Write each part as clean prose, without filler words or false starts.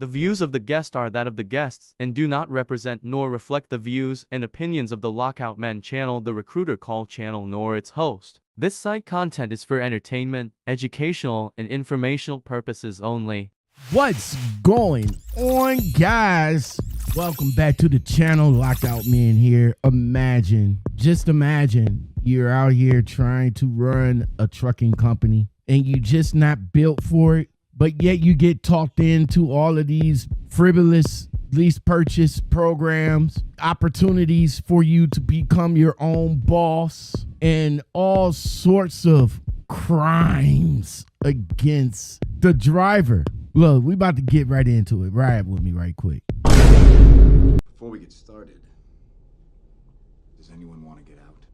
The views of the guest are that of the guests and do not represent nor reflect the views and opinions of the Lockoutmen channel, the Recruiter Call channel, nor its host. This site content is for entertainment, educational, and informational purposes only. What's going on, guys? Welcome back to the channel. Lockoutmen here. Just imagine you're out here trying to run a trucking company and you just not built for it, but yet you get talked into all of these frivolous lease purchase programs, opportunities for you to become your own boss, and all sorts of crimes against the driver. Look, we about to get right into it. Ride with me right quick. Before we get started, does anyone want to get out?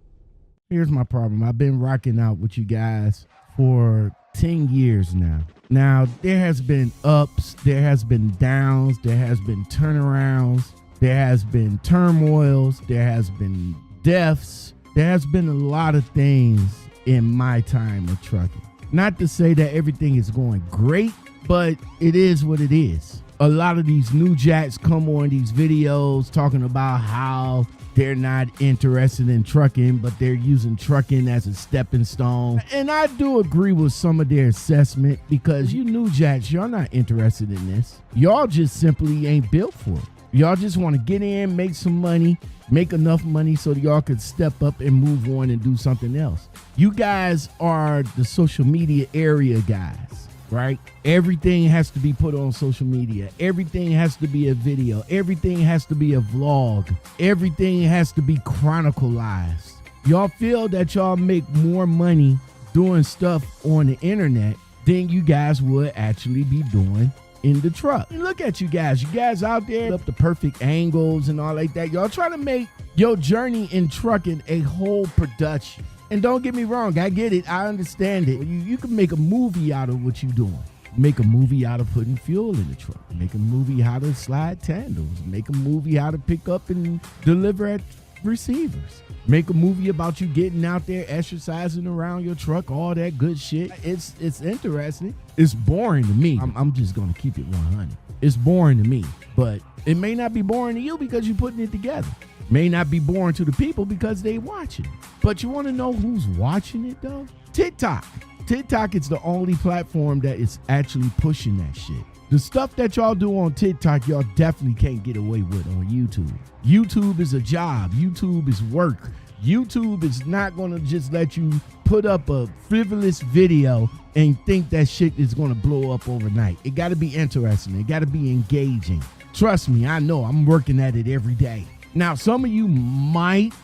Here's my problem. I've been rocking out with you guys for 10 years now. Now, there has been ups, there has been downs, there has been turnarounds, there has been turmoils, there has been deaths, there has been a lot of things in my time of trucking. Not to say that everything is going great, but it is what it is. A lot of these new jacks come on these videos talking about how they're not interested in trucking, but they're using trucking as a stepping stone. And I do agree with some of their assessment, because you new jacks, y'all not interested in this. Y'all just simply ain't built for it. Y'all just want to get in, make some money, make enough money so that y'all could step up and move on and do something else. You guys are the social media area guys, right? Everything has to be put on social media. Everything has to be a video. Everything has to be a vlog. Everything has to be chronicalized. Y'all feel that y'all make more money doing stuff on the internet than you guys would actually be doing in the truck. Look at you guys out there up the perfect angles and all like that. Y'all trying to make your journey in trucking a whole production. And don't get me wrong, I get it, I understand it. You can make a movie out of what you're doing. Make a movie out of putting fuel in the truck. Make a movie how to slide tandles. Make a movie how to pick up and deliver at receivers. Make a movie about you getting out there exercising around your truck, all that good shit. It's interesting. It's boring to me. I'm just gonna keep it 100. It's boring to me, but it may not be boring to you because you're putting it together. May not be boring to the people because they watching. But you want to know who's watching it though? TikTok. TikTok is the only platform that is actually pushing that shit. The stuff that y'all do on TikTok, y'all definitely can't get away with on YouTube. YouTube is a job. YouTube is work. YouTube is not going to just let you put up a frivolous video and think that shit is going to blow up overnight. It got to be interesting. It got to be engaging. Trust me, I know. I'm working at it every day. Now, some of you might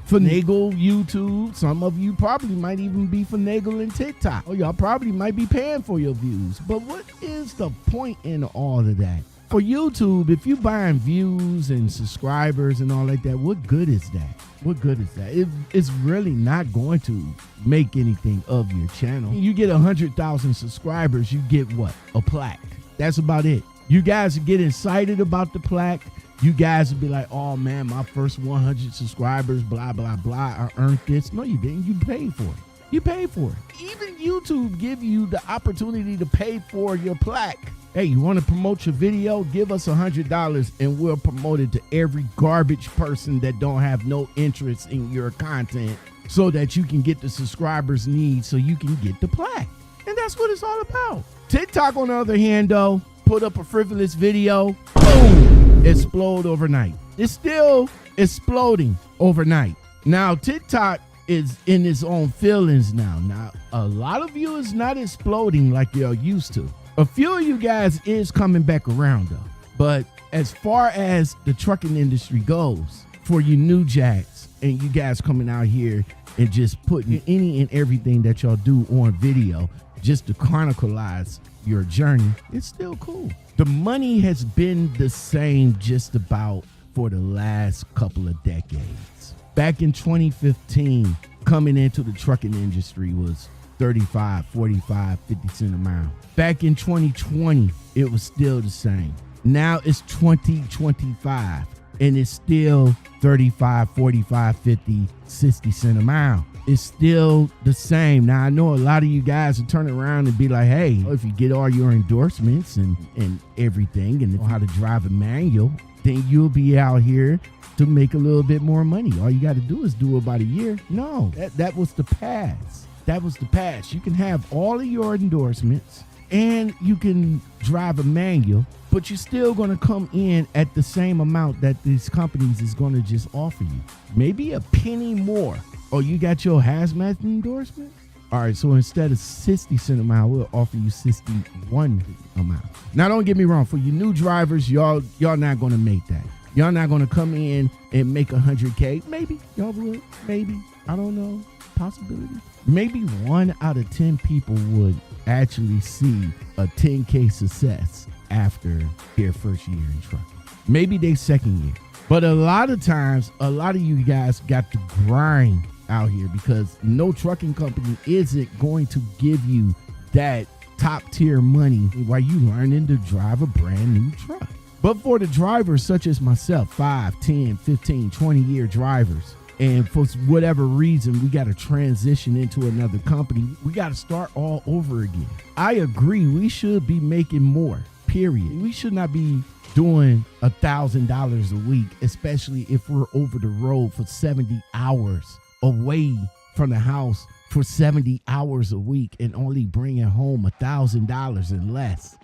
finagle YouTube. Some of you probably might even be finagling TikTok. Or y'all probably might be paying for your views. But what is the point in all of that? For YouTube, if you buying views and subscribers and all like that, what good is that? What good is that? It's really not going to make anything of your channel. You get 100,000 subscribers, you get what? A plaque. That's about it. You guys get excited about the plaque. You guys would be like, oh man, my first 100 subscribers, blah, blah, blah, I earned this. No, you didn't. You paid for it. You paid for it. Even YouTube give you the opportunity to pay for your plaque. Hey, you want to promote your video? Give us $100 and we'll promote it to every garbage person that don't have no interest in your content, so that you can get the subscribers need so you can get the plaque. And that's what it's all about. TikTok, on the other hand, though, put up a frivolous video, boom, explode overnight. It's still exploding overnight. Now, TikTok is in its own feelings now. Now, a lot of you is not exploding like you're used to. A few of you guys is coming back around though. But as far as the trucking industry goes, for you new jacks and you guys coming out here and just putting any and everything that y'all do on video just to chronicleize your journey, it's still cool. The money has been the same just about for the last couple of decades. Back in 2015, coming into the trucking industry was 35, 45, 50 cents a mile. Back in 2020, it was still the same. Now it's 2025. and it's still 35, 45, 50, 60 cents a mile. It's still the same. Now, I know a lot of you guys will turn around and be like, hey, if you get all your endorsements and everything and know how to drive a manual, then you'll be out here to make a little bit more money. All you got to do is do about a year. No, that was the past. That was the past. You can have all of your endorsements and you can drive a manual, but you're still going to come in at the same amount that these companies is going to just offer you. Maybe a penny more. Oh, you got your hazmat endorsement? All right, so instead of 60 cents a mile, we'll offer you 61 a mile. Now, don't get me wrong. For you new drivers, y'all not going to make that. Y'all not going to come in and make 100K. Maybe y'all would. Maybe. I don't know. Possibility. Maybe 1 out of 10 people would actually see a 10K success after their first year in trucking. Maybe their second year. But a lot of times, a lot of you guys got to grind out here because no trucking company isn't going to give you that top tier money while you learning to drive a brand new truck. But for the drivers such as myself, 5, 10, 15, 20-year drivers, and for whatever reason, we got to transition into another company, we got to start all over again. I agree, we should be making more, period. We should not be doing $1,000 a week, especially if we're over the road for 70 hours away from the house for 70 hours a week and only bringing home $1,000 and less.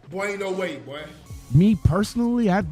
Boy, ain't no way, boy. Me personally, I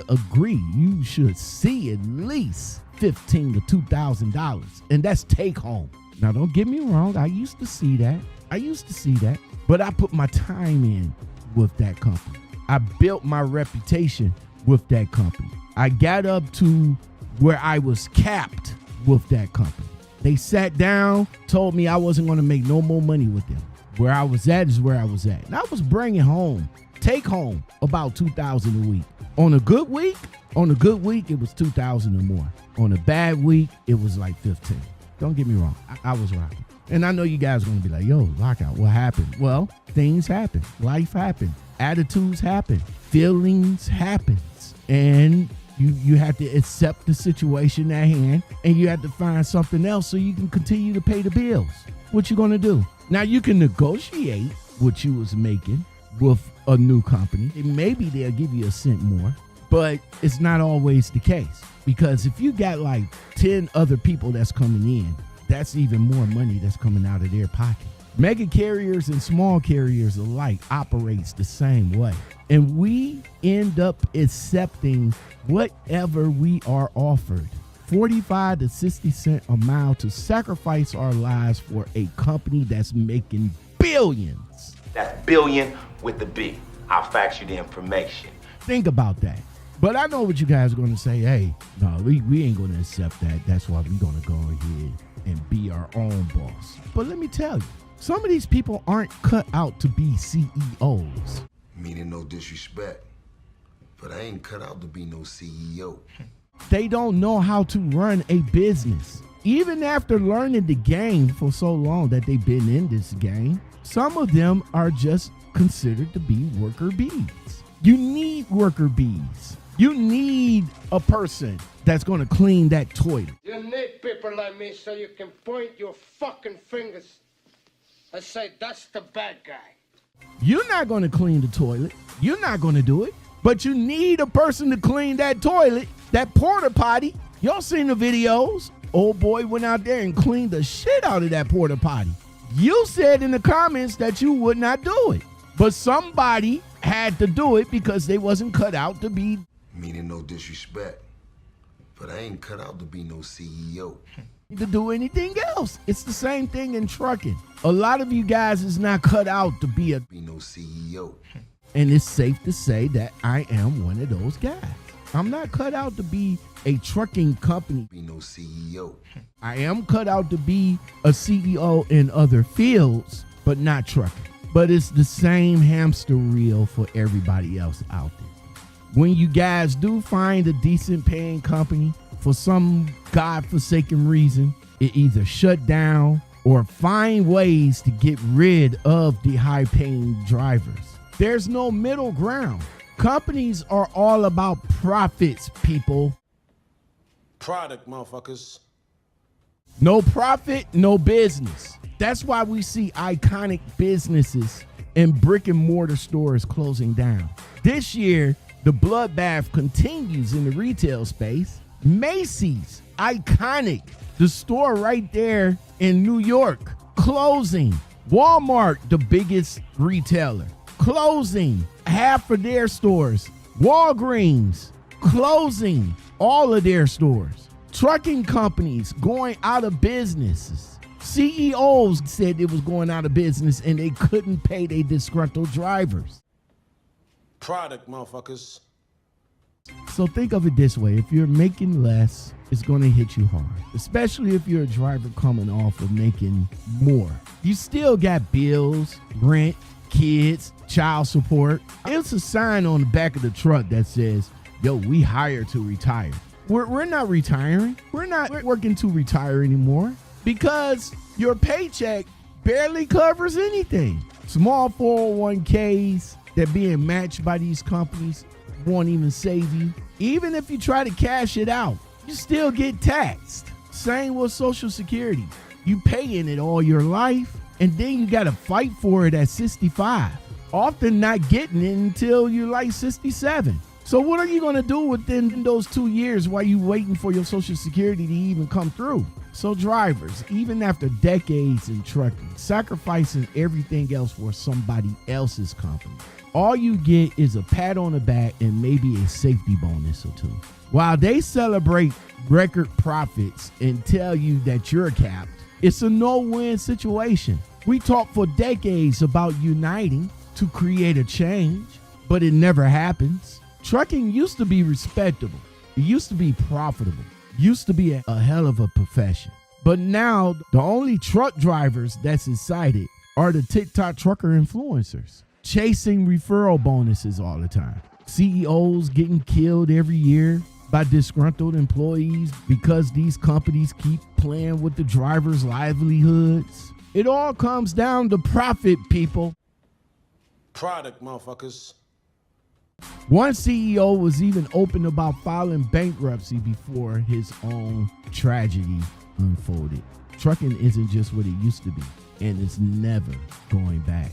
agree. You should see at least $1,500 to $2,000, and that's take home. Now, don't get me wrong. I used to see that. But I put my time in with that company. I built my reputation with that company. I got up to where I was capped with that company. They sat down, told me I wasn't going to make no more money with them. Where I was at is where I was at. And I was bringing home, take home, about $2,000 a week. On a good week, it was $2,000 or more. On a bad week, it was like 15. Don't get me wrong. I was rocking. And I know you guys are going to be like, yo, Lockout, what happened? Well, things happen. Life happened. Attitudes happen. Feelings happens. And you have to accept the situation at hand, and you have to find something else so you can continue to pay the bills. What you going to do? Now, you can negotiate what you was making with a new company. And maybe they'll give you a cent more, but it's not always the case. Because if you got like 10 other people that's coming in, that's even more money that's coming out of their pocket. Mega carriers and small carriers alike operates the same way. And we end up accepting whatever we are offered. 45 to 60 cents a mile to sacrifice our lives for a company that's making billions. That's billion with the B. I'll fax you the information. Think about that. But I know what you guys are going to say. Hey, no, we ain't going to accept that. That's why we're going to go ahead and be our own boss. But let me tell you, some of these people aren't cut out to be CEOs. Meaning no disrespect, but I ain't cut out to be no CEO. They don't know how to run a business. Even after learning the game for so long that they've been in this game, some of them are just considered to be worker bees. You need worker bees. You need a person that's going to clean that toilet. You need people like me so you can point your fucking fingers and say, that's the bad guy. You're not going to clean the toilet. You're not going to do it. But you need a person to clean that toilet, that porta potty. Y'all seen the videos? Old boy went out there and cleaned the shit out of that porta potty. You said in the comments that you would not do it. But somebody had to do it because they wasn't cut out to be. Meaning no disrespect, but I ain't cut out to be no CEO. To do anything else. It's the same thing in trucking. A lot of you guys is not cut out to be no CEO. And it's safe to say that I am one of those guys. I'm not cut out to be a trucking company. Be no CEO. I am cut out to be a CEO in other fields, but not trucking. But it's the same hamster wheel for everybody else out there. When you guys do find a decent paying company, for some godforsaken reason, it either shut down or find ways to get rid of the high paying drivers. There's no middle ground. Companies are all about profits, people. Product, motherfuckers. No profit, no business. That's why we see iconic businesses and brick and mortar stores closing down. This year, the bloodbath continues in the retail space. Macy's, iconic, the store right there in New York, closing. Walmart, the biggest retailer, closing half of their stores. Walgreens, closing all of their stores. Trucking companies going out of businesses. CEOs said it was going out of business and they couldn't pay their disgruntled drivers. Product, motherfuckers. So think of it this way. If you're making less, it's going to hit you hard, especially if you're a driver coming off of making more. You still got bills, rent, kids, child support. It's a sign on the back of the truck that says, yo, we hire to retire. We're not retiring. We're not working to retire anymore because your paycheck barely covers anything. Small 401ks that being matched by these companies won't even save you. Even if you try to cash it out, you still get taxed. Same with Social Security. You pay in it all your life, and then you got to fight for it at 65. Often not getting it until you're like 67. So what are you going to do within those 2 years while you waiting for your Social Security to even come through? So drivers, even after decades in trucking, sacrificing everything else for somebody else's company, all you get is a pat on the back and maybe a safety bonus or two. While they celebrate record profits and tell you that you're capped, it's a no-win situation. We talked for decades about uniting to create a change, but it never happens. Trucking used to be respectable. It used to be profitable. Used to be a hell of a profession. But now the only truck drivers that's excited are the TikTok trucker influencers, chasing referral bonuses all the time. CEOs getting killed every year by disgruntled employees because these companies keep playing with the drivers' livelihoods. It all comes down to profit, people. Product, motherfuckers. One CEO was even open about filing bankruptcy before his own tragedy unfolded. Trucking isn't just what it used to be, and it's never going back.